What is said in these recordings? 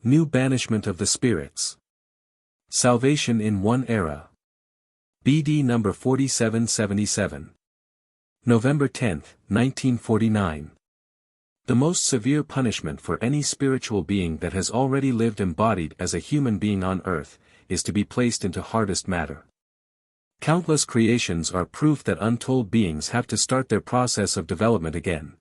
New banishment of the spirits. Salvation in one era. BD number 4777. November 10, 1949. The most severe punishment for any spiritual being that has already lived embodied as a human being on earth, is to be placed into hardest matter. Countless creations are proof that untold beings have to start their process of development again.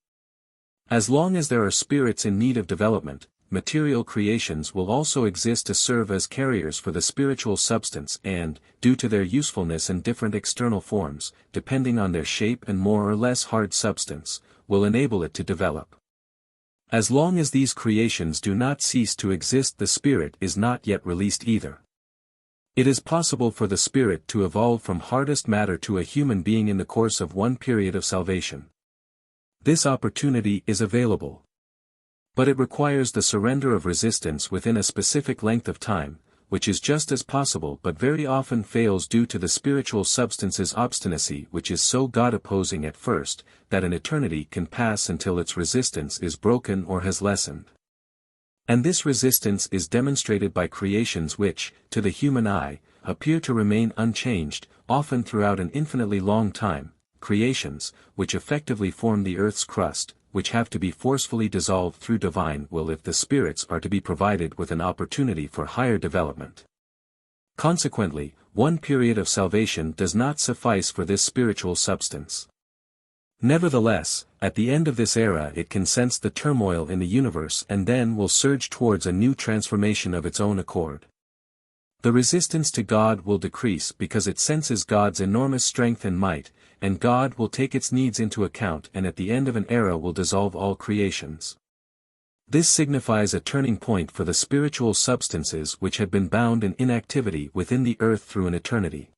As long as there are spirits in need of development, material creations will also exist to serve as carriers for the spiritual substance and, due to their usefulness in different external forms, depending on their shape and more or less hard substance, will enable it to develop. As long as these creations do not cease to exist, the spirit is not yet released either. It is possible for the spirit to evolve from hardest matter to a human being in the course of one period of salvation. This opportunity is available. But it requires the surrender of resistance within a specific length of time, which is just as possible but very often fails due to the spiritual substance's obstinacy, which is so God-opposing at first, that an eternity can pass until its resistance is broken or has lessened. And this resistance is demonstrated by creations which, to the human eye, appear to remain unchanged, often throughout an infinitely long time, creations, which effectively form the earth's crust, which have to be forcefully dissolved through divine will if the spirits are to be provided with an opportunity for higher development. Consequently, one period of salvation does not suffice for this spiritual substance. Nevertheless, at the end of this era it can sense the turmoil in the universe and then will surge towards a new transformation of its own accord. The resistance to God will decrease because it senses God's enormous strength and might, and God will take its needs into account and at the end of an era will dissolve all creations. This signifies a turning point for the spiritual substances which had been bound in inactivity within the earth through an eternity.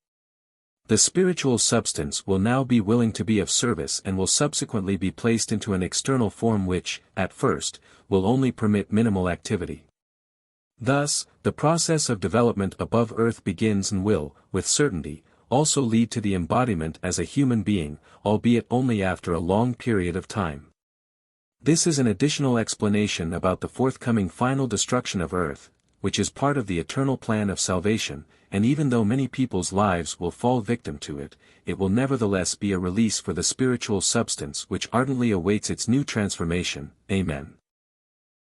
The spiritual substance will now be willing to be of service and will subsequently be placed into an external form which, at first, will only permit minimal activity. Thus, the process of development above earth begins and will, with certainty, also lead to the embodiment as a human being, albeit only after a long period of time. This is an additional explanation about the forthcoming final destruction of earth, which is part of the eternal plan of salvation, and even though many people's lives will fall victim to it, it will nevertheless be a release for the spiritual substance which ardently awaits its new transformation. Amen.